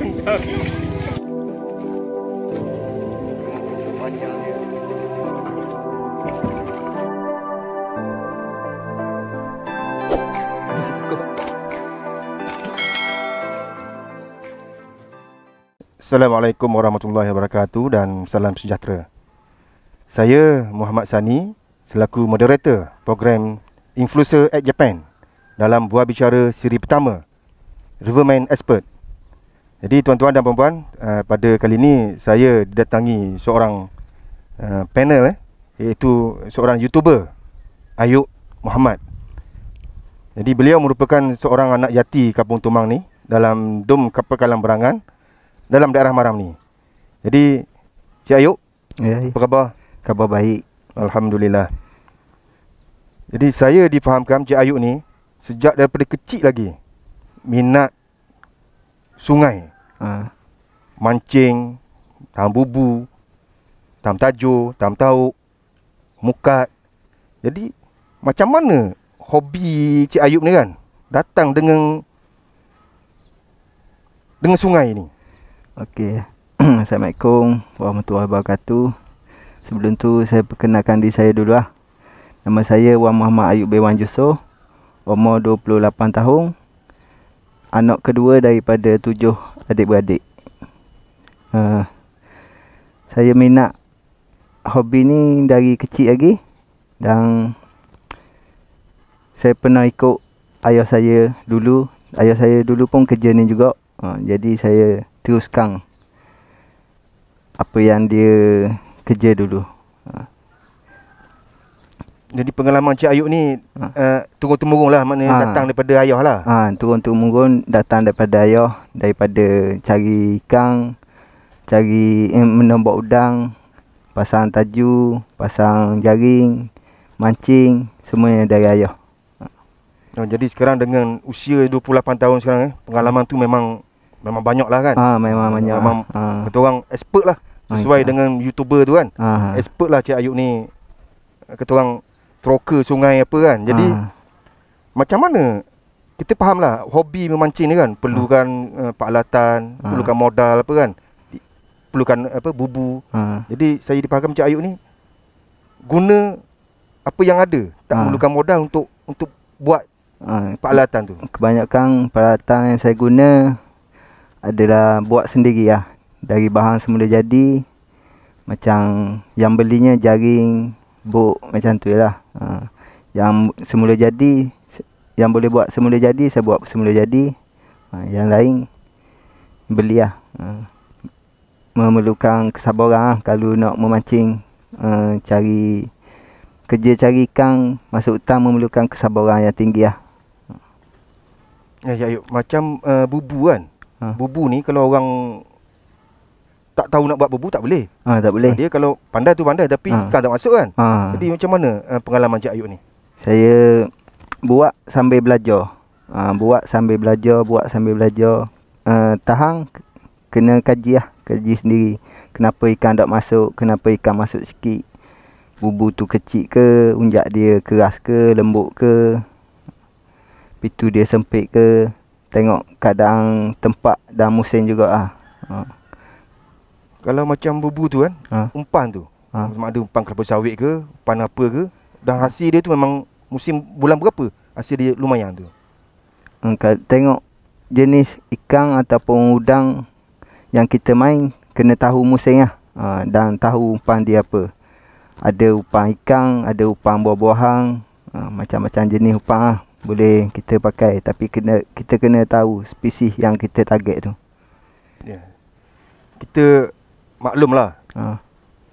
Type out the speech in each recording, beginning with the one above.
Panjang dia. Assalamualaikum warahmatullahi wabarakatuh dan salam sejahtera. Saya Muhammad Sani selaku moderator program Influencer at Japan dalam Buah Bicara siri pertama Riverman Expert. Jadi tuan-tuan dan puan-puan, pada kali ini saya didatangi seorang panel iaitu seorang YouTuber Ayub Muhammad. Jadi beliau merupakan seorang anak yati Kampung Tumang ni dalam Dom Kapal Kalang Berangan dalam daerah Maram ni. Jadi Cik Ayub, Ya, apa khabar? khabar baik. Alhamdulillah. Jadi saya difahamkan Cik Ayub ni sejak daripada kecil lagi minat sungai, mancing, tam bubu, tam tajur, tam tauk, mukat. Jadi macam mana hobi Cik Ayub ni kan datang dengan sungai ni? Okey. Assalamualaikum warahmatullahi wabarakatuh. Sebelum tu saya perkenalkan diri saya dulu lah. Nama saya Wan Muhammad Ayub bin Wan Jusoh. Umur 28 tahun. Anak kedua daripada 7 adik-beradik. Saya minat hobi ni dari kecil lagi. Dan saya pernah ikut ayah saya dulu. Ayah saya dulu pun kerja ni juga. Jadi saya teruskan apa yang dia kerja dulu. Jadi pengalaman Cik Ayub ni turun-temurun lah, maknanya datang daripada ayah lah. Turun-temurun datang daripada ayah, daripada cari ikan, cari menembak udang, pasang taju, pasang jaring, mancing, semuanya dari ayah. Jadi sekarang dengan usia 28 tahun sekarang pengalaman tu memang banyak lah kan. Memang banyak. Memang kata orang expert lah. Sesuai dengan YouTuber tu kan. Expert lah Cik Ayub ni. Kata orang troker sungai apa kan. Jadi macam mana kita faham lah hobi memancing ni kan perlukan peralatan, perlukan modal apa kan, perlukan apa bubu. Jadi saya difahamkan Cik Ayub ni guna apa yang ada, tak perlukan modal untuk buat peralatan tu. Kebanyakan peralatan yang saya guna adalah buat sendiri lah, dari bahan semula jadi. Macam yang belinya jaring, buk, macam tu lah. Yang semula jadi, yang boleh buat semula jadi, saya buat semula jadi. Yang lain beli lah. Memerlukan kesabaran lah kalau nak memancing. Kerja cari ikan masuk hutan memerlukan kesabaran yang tinggi lah. Ya Ayub, macam bubu kan. Bubu ni kalau orang tak tahu nak buat bubu tak boleh. Tak boleh. Dia kalau pandai tu pandai tapi ikan tak masuk kan. Jadi macam mana pengalaman Cik Ayub ni? Saya buat sambil belajar. Buat sambil belajar. Tahan kena kaji lah, kaji sendiri. Kenapa ikan tak masuk, kenapa ikan masuk sikit. Bubu tu kecil ke, unjak dia keras ke, lembut ke, pitu dia sempit ke. Tengok keadaan tempat dan musim juga lah. Kalau macam bubu tu kan, umpan tu, sama ada umpan kelapa sawit ke, umpan apa ke, dan hasil dia tu memang musim bulan berapa hasil dia lumayan tu? Tengok jenis ikan ataupun udang yang kita main, kena tahu musim lah. Dan tahu umpan dia apa. Ada umpan ikan, ada umpan buah-buahan, macam-macam jenis umpan lah boleh kita pakai. Tapi kita kena tahu spesies yang kita target tu. Ya. Kita maklum lah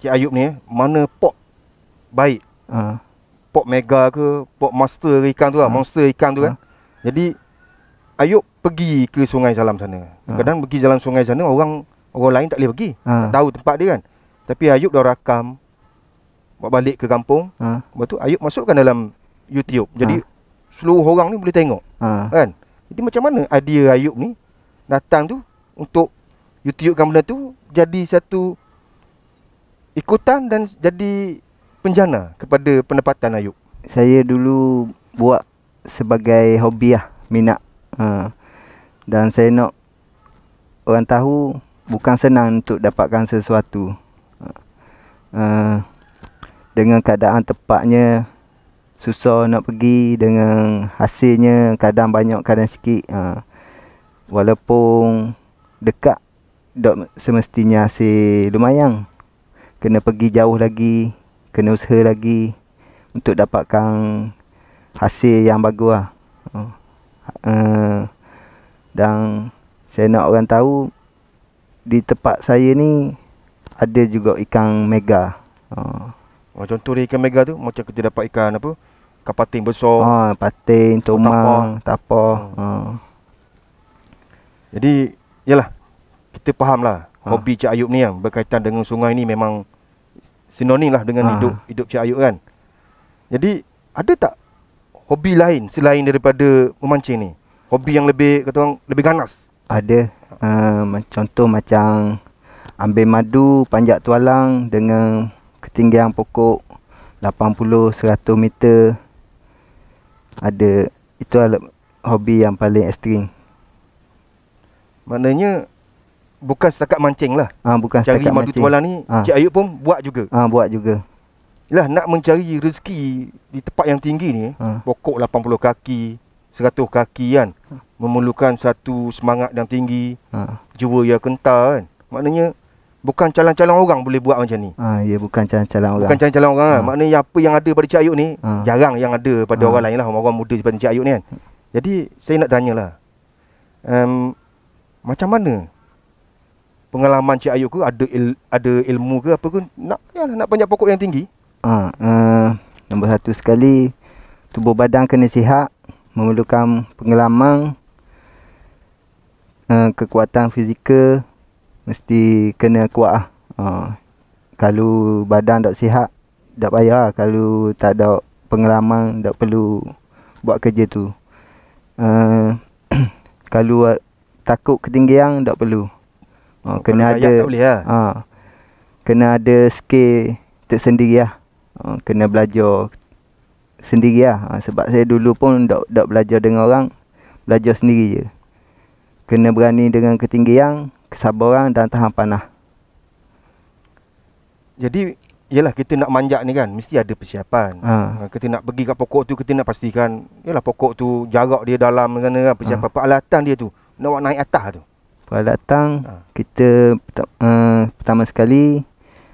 Cik Ayub ni mana pop baik, pop mega ke, pop master ke ikan tu lah, monster ikan tu kan. Jadi Ayub pergi ke Sungai Salam sana. Kadang pergi jalan sungai sana orang lain tak boleh pergi, tak tahu tempat dia kan. Tapi Ayub dah rakam, bawa balik ke kampung. Lepas tu Ayub masukkan dalam YouTube. Jadi seluruh orang ni boleh tengok kan. Jadi macam mana idea Ayub ni datang tu untuk YouTubekan benda tu jadi satu ikutan dan jadi penjana kepada pendapatan Ayub? Saya dulu buat sebagai hobi lah, minat. Dan saya nak orang tahu bukan senang untuk dapatkan sesuatu. Dengan keadaan tepatnya susah nak pergi, dengan hasilnya kadang banyak kadang sikit. Walaupun dekat dok semestinya hasil lumayan, kena pergi jauh lagi, kena usaha lagi untuk dapatkan hasil yang bagus lah. Dan saya nak orang tahu di tempat saya ni ada juga ikan mega. Contoh dia ikan mega tu macam kita dapat ikan apa? Ikan patin besar. Patin, tomang, tapah. Jadi yalah, kita faham lah hobi Cik Ayub ni yang berkaitan dengan sungai ni memang sinonim lah dengan hidup Cik Ayub kan. Jadi ada tak hobi lain selain daripada memancing ni? Hobi yang lebih kata orang lebih ganas? Ada. Contoh macam ambil madu, panjat tualang dengan ketinggian pokok 80-100 meter. Ada. Itu adalah hobi yang paling ekstrim. Maknanya bukan setakat mancing lah. Bukan cari setakat madu mancing. tualang ni Cik Ayub pun buat juga. Buat juga. Yalah, nak mencari rezeki di tempat yang tinggi ni, pokok 80 kaki, 100 kaki kan, memerlukan satu semangat yang tinggi, jiwa yang kental kan. Maknanya bukan calon-calon orang boleh buat macam ni. Ya, bukan calon-calon orang. Bukan calon-calon orang kan. Maknanya apa yang ada pada Cik Ayub ni jarang yang ada pada orang lain lah, orang muda seperti Cik Ayub ni kan. Jadi saya nak tanyalah, macam mana pengalaman Cik Ayub ke, ada ilmu ke apa ke nak panjat pokok yang tinggi? Nombor satu sekali, tubuh badan kena sihat, memerlukan pengalaman, kekuatan fizikal mesti kena kuat. Kalau badan tak sihat, tak payah. Kalau tak ada pengalaman, tak perlu buat kerja tu. Kalau takut ketinggian, tak perlu. Kena ada tak boleh lah. Kena ada skill tersendiri lah. Kena belajar sendiri lah. Sebab saya dulu pun tak belajar dengan orang, belajar sendiri je. Kena berani dengan ketinggian, kesabaran dan tahan panah. Jadi yalah, kita nak manjat ni kan mesti ada persiapan. Kita nak pergi kat pokok tu, kita nak pastikan yalah pokok tu jarak dia dalam sana kan, persiapan peralatan dia tu nak buat naik atas tu. Peralatan kita pertama sekali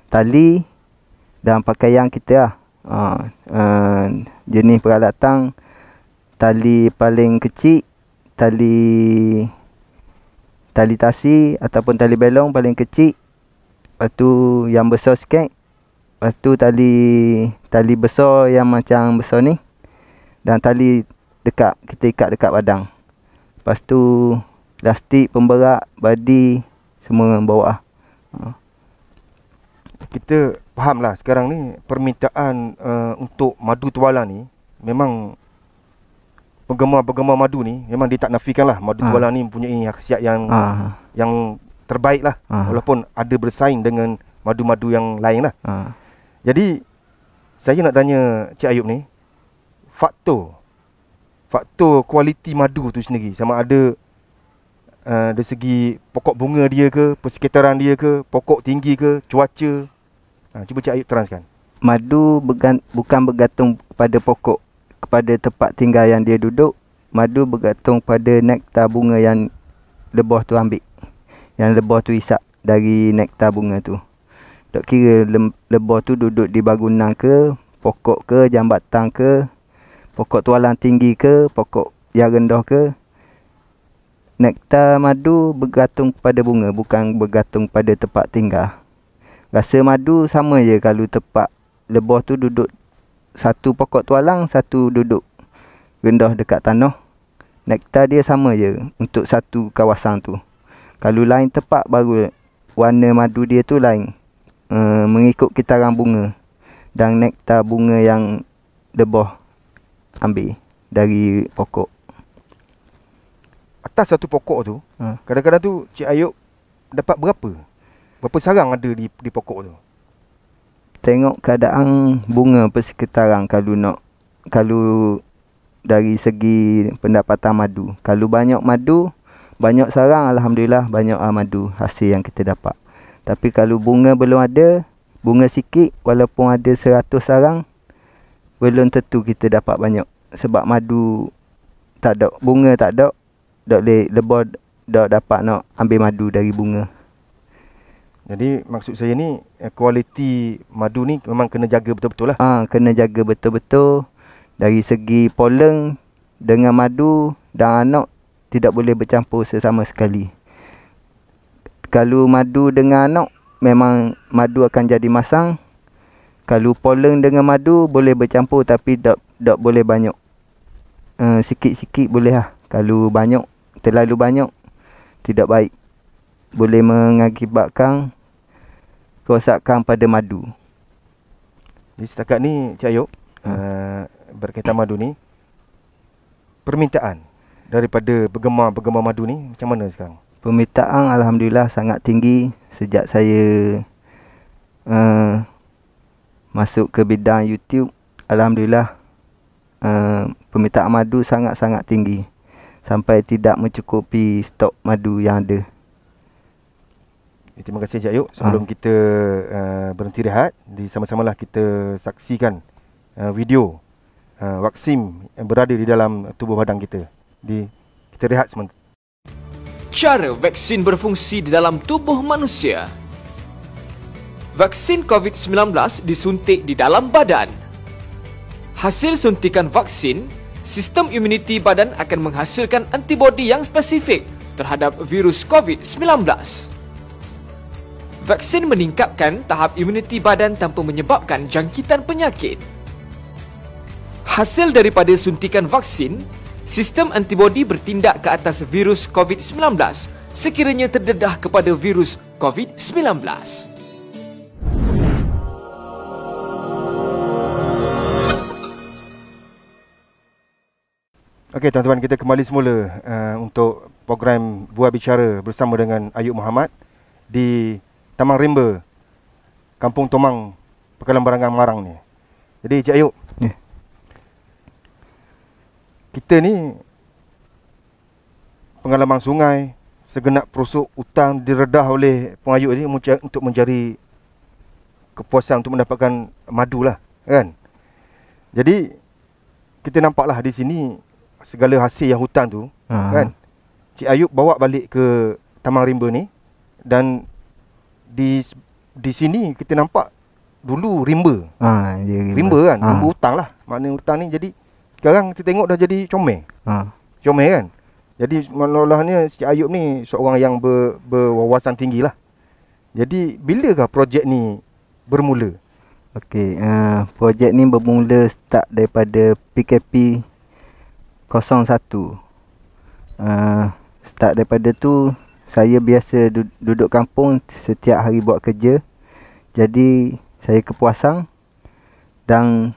tali dan pakaian kita lah. Jenis peralatan, tali paling kecil, tali tasi ataupun tali belong paling kecil. Lepas tu yang besar sikit. Lepas tu tali besar yang macam besar ni. Dan tali dekat, kita ikat dekat badan. Lepas tu plastik, pemberat, badi, semua bawa. Kita faham lah sekarang ni permintaan untuk madu tualang ni memang penggemar-penggemar madu ni memang dia tak nafikan lah madu tualang ni mempunyai khasiat yang terbaik lah, walaupun ada bersaing dengan madu-madu yang lain lah. Jadi saya nak tanya Cik Ayub ni, faktor kualiti madu tu sendiri, sama ada dari segi pokok bunga dia ke, persekitaran dia ke, pokok tinggi ke, cuaca. Cuba Cik Ayub terangkan. Madu bukan bergantung pada pokok, kepada tempat tinggal yang dia duduk. Madu bergantung pada nektar bunga yang lebah tu ambil, yang lebah tu isap dari nektar bunga tu. Tak kira lebah tu duduk di bangunan ke, pokok ke, jambatan ke, pokok tualang tinggi ke, pokok yang rendah ke. Nektar madu bergantung pada bunga, bukan bergantung pada tempat tinggal. Rasa madu sama je kalau tempat lebah tu duduk satu pokok tualang, satu duduk rendah dekat tanah. Nektar dia sama je untuk satu kawasan tu. Kalau lain tempat baru warna madu dia tu lain, mengikut kitaran bunga dan nektar bunga yang lebah ambil dari pokok. Atas satu pokok tu, kadang-kadang tu Cik Ayub dapat berapa sarang ada di pokok tu? Tengok keadaan bunga persekitaran. Kalau dari segi pendapatan madu, kalau banyak madu, banyak sarang, alhamdulillah banyak madu hasil yang kita dapat. Tapi kalau bunga belum ada, bunga sikit, walaupun ada 100 sarang, belum tentu kita dapat banyak. Sebab madu tak ada, bunga tak ada, tak boleh lebah, tak dapat nak ambil madu dari bunga. Jadi maksud saya ni, kualiti madu ni memang kena jaga betul-betul lah. Kena jaga betul-betul. Dari segi pollen dengan madu dan anak tidak boleh bercampur sesama sekali. Kalau madu dengan anak, memang madu akan jadi masam. Kalau pollen dengan madu boleh bercampur, tapi tak boleh banyak. Sikit-sikit boleh lah. Kalau banyak, terlalu banyak, tidak baik. Boleh mengakibatkan kerosakan pada madu. Jadi setakat ni Cik Ayub, berkaitan madu ni, permintaan daripada bergema madu ni macam mana sekarang? Permintaan alhamdulillah sangat tinggi sejak saya masuk ke bidang YouTube. Alhamdulillah permintaan madu sangat-sangat tinggi sampai tidak mencukupi stok madu yang ada. Terima kasih Cik Ayub. Sebelum kita berhenti rehat, sama-samalah kita saksikan video vaksin yang berada di dalam tubuh badan kita. Kita rehat sebentar. Cara vaksin berfungsi di dalam tubuh manusia. Vaksin COVID-19 disuntik di dalam badan. Hasil suntikan vaksin, sistem imuniti badan akan menghasilkan antibodi yang spesifik terhadap virus COVID-19. Vaksin meningkatkan tahap imuniti badan tanpa menyebabkan jangkitan penyakit. Hasil daripada suntikan vaksin, sistem antibodi bertindak ke atas virus COVID-19 sekiranya terdedah kepada virus COVID-19. Okey tuan-tuan, kita kembali semula untuk program Buah Bicara bersama dengan Ayub Muhammad di Taman Rimba, Kampung Tomang, Pekalan Barangang, Marang ni. Jadi Cik Ayub, kita ni pengalaman sungai, segenap perusuk hutang diredah oleh pengayuh ini untuk mencari kepuasan untuk mendapatkan madu lah, kan? Jadi kita nampaklah di sini segala hasil yang hutan tu, kan? Cik Ayub bawa balik ke Taman Rimba ni, dan di sini kita nampak dulu rimba. Rimba kan, rimba hutang lah. Maknanya hutang ni jadi sekarang kita tengok dah jadi comel. Comel kan. Jadi malahnya Cik Ayub ni seorang yang berwawasan tinggi lah. Jadi bilakah projek ni bermula? Okey, projek ni bermula start daripada PKP 01. Start daripada tu, saya biasa duduk kampung setiap hari buat kerja. Jadi saya kepuasan dan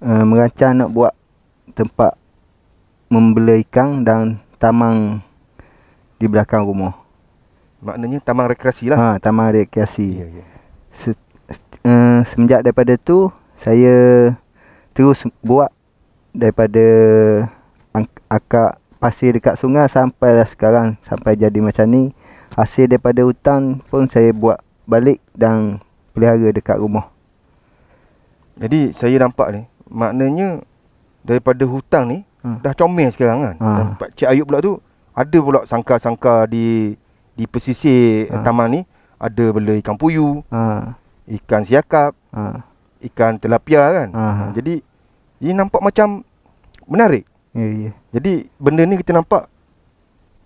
merancang nak buat tempat membela ikan dan taman di belakang rumah. Maknanya taman rekreasi lah. Taman rekreasi. Semenjak daripada tu, saya terus buat daripada akak pasir dekat sungai sampailah sekarang, sampai jadi macam ni. Hasil daripada hutan pun saya buat balik dan pelihara dekat rumah. Jadi saya nampak ni, maknanya daripada hutang ni dah comel sekarang kan. Dan Cik Ayub pula tu ada pula sangka-sangka di pesisir taman ni, ada bela ikan puyuh, ikan siakap, ikan tilapia kan. Jadi ini nampak macam menarik. Jadi benda ni kita nampak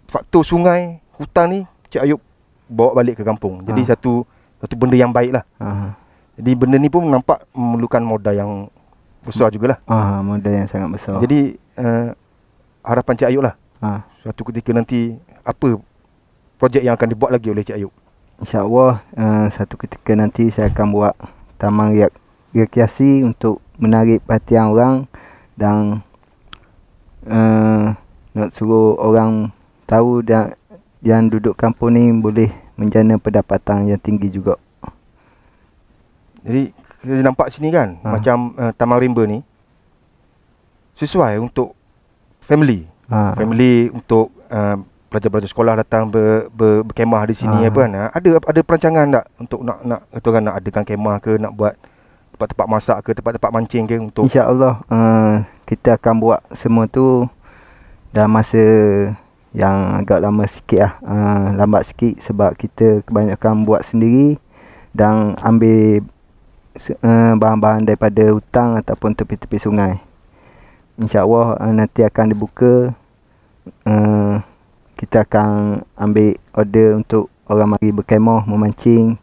faktor sungai, hutan ni Cik Ayub bawa balik ke kampung. Jadi satu benda yang baik lah. Jadi benda ni pun nampak memerlukan modal yang besar jugalah. Modal yang sangat besar. Jadi harapan Cik Ayub lah, suatu ketika nanti apa projek yang akan dibuat lagi oleh Cik Ayub? InsyaAllah satu ketika nanti saya akan buat taman rekreasi untuk menarik perhatian orang dan nak suruh orang tahu dan yang duduk kampung ni boleh menjana pendapatan yang tinggi juga. Jadi kita nampak sini kan, macam Taman Rimba ni sesuai untuk family. Family untuk pelajar-pelajar sekolah datang berkemah di sini apa kan. Ada perancangan tak untuk nak kata orang nak adakan kemah ke, nak buat tempat-tempat masak ke, tempat-tempat mancing ke untuk InsyaAllah kita akan buat semua tu dalam masa yang agak lama sikit lah. Lambat sikit sebab kita kebanyakan buat sendiri dan ambil bahan-bahan daripada hutang ataupun tepi-tepi sungai. InsyaAllah nanti akan dibuka. Kita akan ambil order untuk orang mari berkemah, memancing,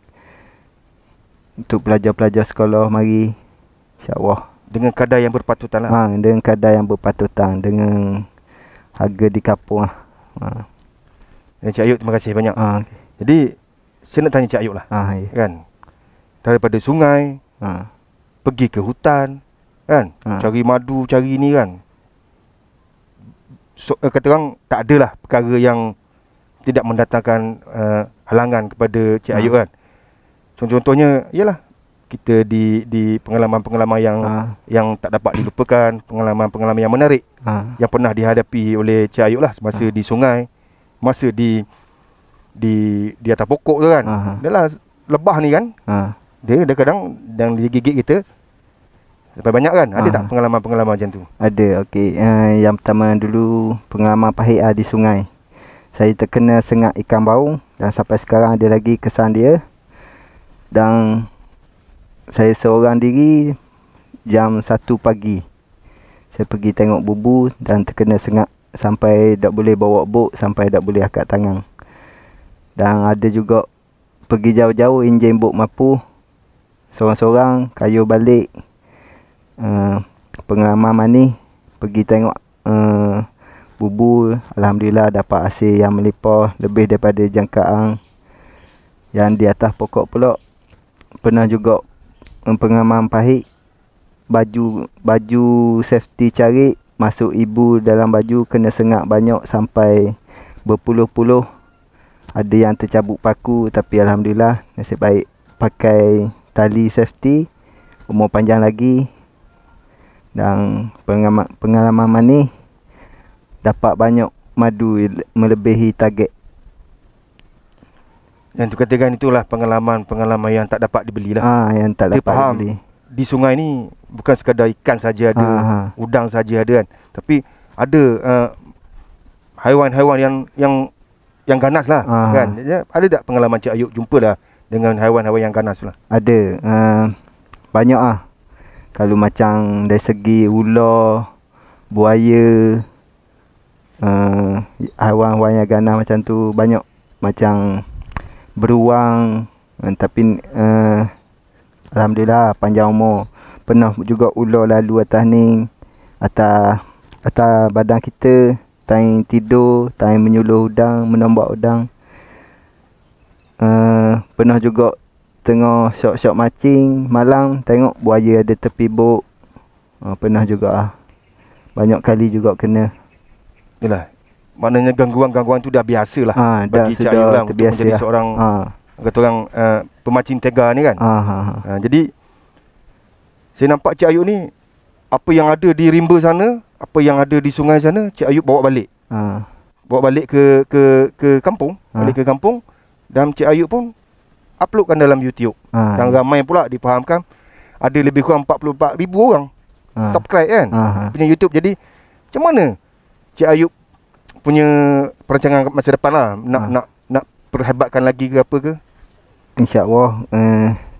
untuk pelajar-pelajar sekolah mari, InsyaAllah. Dengan kadar yang berpatutan lah. Dengan kadar yang berpatutan, dengan harga di kampung lah. Cik Ayub, terima kasih banyak. Okay. Jadi saya nak tanya Cik Ayub lah. Ya. Kan, daripada sungai pergi ke hutan kan, cari madu, cari ni kan. Kata orang tak adalah perkara yang tidak mendatangkan halangan kepada Cik Ayub kan. Contohnya ialah kita di pengalaman-pengalaman yang tak dapat dilupakan, pengalaman-pengalaman yang menarik yang pernah dihadapi oleh Cik Ayub lah semasa di sungai, masa di atas pokok tu kan. Dia lah lebah ni kan. Dia kadang yang dia gigit kita sampai banyak kan. Ada tak pengalaman-pengalaman macam tu? Ada, okey. Yang pertama dulu pengalaman pahit di sungai. Saya terkena sengat ikan baung dan sampai sekarang ada lagi kesan dia. Dan saya seorang diri jam 1 pagi. Saya pergi tengok bubu dan terkena sengat sampai tak boleh bawa bot, sampai tak boleh angkat tangan. Dan ada juga pergi jauh-jauh enjin bot mampu. Seorang-seorang kayu balik. Pengalaman manis pergi tengok bubu, alhamdulillah dapat hasil yang melimpah lebih daripada jangkaan. Yang di atas pokok pula pernah juga pengalaman pahit, baju safety carik masuk ibu dalam baju kena sengat banyak sampai berpuluh-puluh. Ada yang tercabut paku, tapi alhamdulillah nasib baik pakai tali safety, umur panjang lagi. Dan pengalaman manis dapat banyak madu melebihi target. Yang tu katakan itulah pengalaman-pengalaman yang tak dapat dibeli lah. Yang tak dapat dibeli. Di sungai ni bukan sekadar ikan saja ada, udang saja ada kan. Tapi ada haiwan-haiwan yang ganas lah kan. Ada tak pengalaman Cik Ayub jumpa lah dengan haiwan-haiwan yang ganas lah? Ada. Banyak ah. Kalau macam dari segi ular, buaya, haiwan-haiwan yang ganas macam tu banyak. Macam beruang, tapi alhamdulillah panjang umur. Pernah juga ular lalu atas ni, atas badan kita, time tidur, time menyuluh udang, menembak udang. Pernah juga tengah syok-syok mancing malam, tengok buaya ada tepi bot. Pernah juga banyak kali juga kena. Yalah, maknanya gangguan-gangguan tu dah biasa lah bagi Cik Ayub lah untuk menjadi seorang kata orang pemancing tega ni kan. Jadi saya nampak Cik Ayub ni, apa yang ada di rimba sana, apa yang ada di sungai sana, Cik Ayub bawa balik. Bawa balik ke kampung, balik ke kampung, dan Cik Ayub pun uploadkan dalam YouTube. Dan ramai pula difahamkan, ada lebih kurang 44,000 orang subscribe kan punya YouTube. Jadi macam mana Cik Ayub punya perancangan masa depan lah, nak perhebatkan lagi ke apa ke? InsyaAllah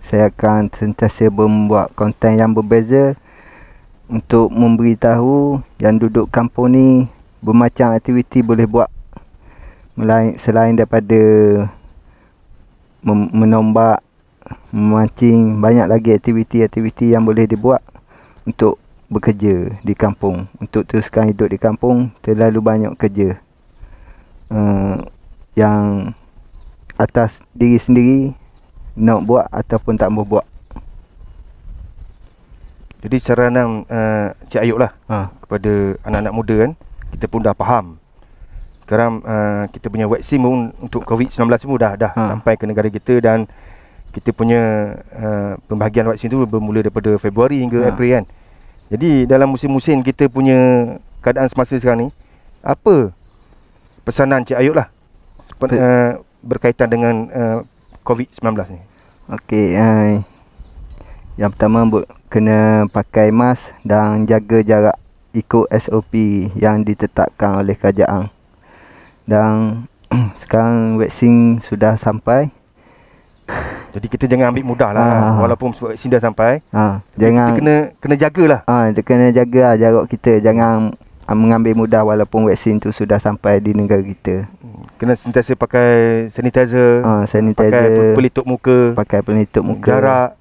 saya akan sentiasa membuat konten yang berbeza untuk memberitahu yang duduk kampung ni bermacam aktiviti boleh buat. Selain daripada menombak, memancing, banyak lagi aktiviti-aktiviti yang boleh dibuat untuk bekerja di kampung. Untuk teruskan hidup di kampung, terlalu banyak kerja yang atas diri sendiri nak buat ataupun tak mau buat. Jadi saranan Cik Ayub lah kepada anak-anak muda kan, kita pun dah faham. Sekarang kita punya vaksin pun untuk COVID-19 pun dah sampai ke negara kita, dan kita punya pembahagian vaksin tu bermula daripada Februari hingga April kan. Jadi dalam musim-musim kita punya keadaan semasa sekarang ni, apa pesanan Cik Ayub lah berkaitan dengan COVID-19 ni? Okey, yang pertama kena pakai mask dan jaga jarak ikut SOP yang ditetapkan oleh kerajaan. Dan sekarang vaksin sudah sampai. Jadi kita jangan ambil mudah lah, walaupun vaksin dah sampai. Jangan kita kena jagalah. Kita kena jaga jarak kita, jangan mengambil mudah walaupun vaksin tu sudah sampai di negara kita. Kena sentiasa pakai sanitizer, pakai pelitup muka, jarak.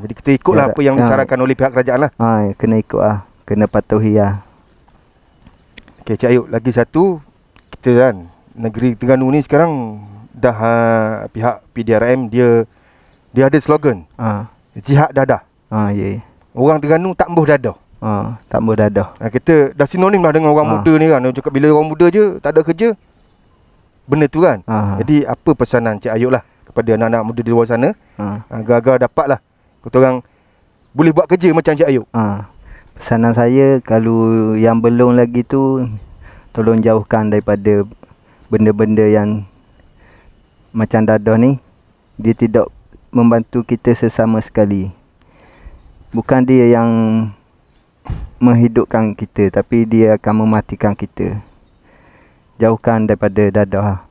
Jadi kita ikutlah apa yang disarankan oleh pihak kerajaan lah. Kena ikut lah, kena patuhi lah. Okey Cik Ayub, lagi satu, kita kan negeri Terengganu ni sekarang dah pihak PDRM dia ada slogan jihad dadah. Ya. Orang Terengganu tak embuh dadah. Tak embuh dadah. Kita dah sinonim lah dengan orang muda ni kan. Dia cakap bila orang muda je tak ada kerja, benda tu kan. Jadi apa pesanan Cik Ayub lah kepada anak-anak muda di luar sana, agar-agar dapatlah korang boleh buat kerja macam Cik Ayub? Pesanan saya, kalau yang belum lagi tu, tolong jauhkan daripada benda-benda yang macam dadah ni. Dia tidak membantu kita sesama sekali. Bukan dia yang menghidupkan kita, tapi dia akan mematikan kita. Jauhkan daripada dadah.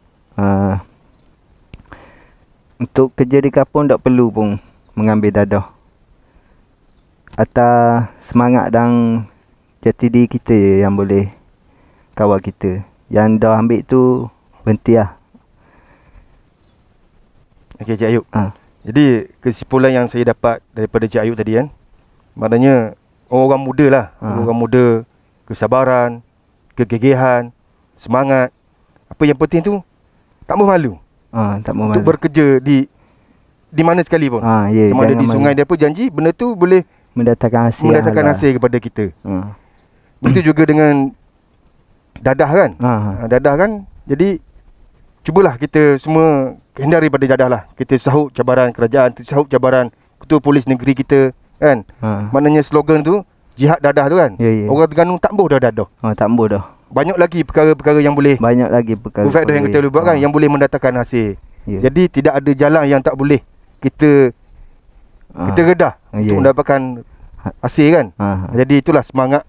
Untuk kerja di kampung tak perlu pun mengambil dadah. Atas semangat dan jati diri kita je yang boleh kawal kita. Yang dah ambil tu berhenti lah. Okey Cik Ayub, jadi kesimpulan yang saya dapat daripada Cik Ayub tadi kan, maknanya orang muda lah, orang muda, kesabaran, kegigihan, semangat. Apa yang penting tu, tak mahu malu. Tak mahu untuk malu. bekerja di mana sekalipun. Sama ada di sungai dia apa, janji benda tu boleh mendatangkan hasil kepada kita. Begitu juga dengan dadah kan. Dadah kan. Jadi cubalah kita semua hindari pada dadah lah. Kita sahut cabaran kerajaan, kita sahut cabaran ketua polis negeri kita kan. Maknanya slogan tu jihad dadah tu kan. Orang Terengganu tak embuh dah dadah. Tak embuh dah. Banyak lagi perkara-perkara yang boleh, faedah yang kita boleh buat kan, yang boleh mendatangkan hasil. Jadi tidak ada jalan yang tak boleh kita redah untuk mendapatkan hasil kan. Jadi itulah semangat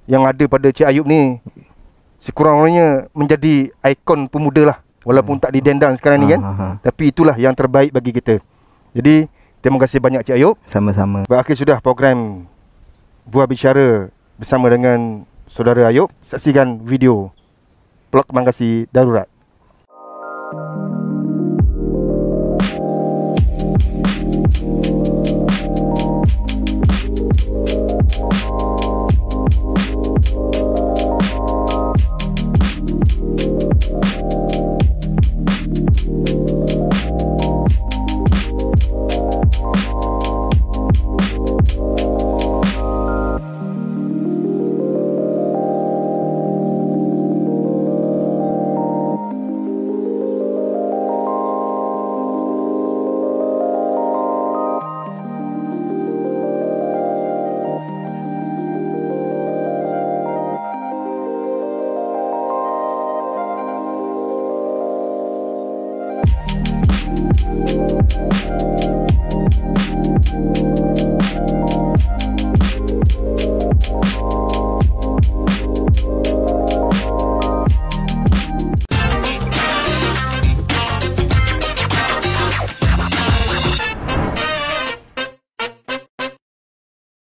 yang ada pada Cik Ayub ni, sekurang-kurangnya menjadi ikon pemuda lah. Walaupun tak didendang sekarang ni kan, tapi itulah yang terbaik bagi kita. Jadi terima kasih banyak Cik Ayub. Sama-sama. Berakhir sudah program Buah Bicara bersama dengan Saudara Ayub. Saksikan video Blok Mangkasi Darurat.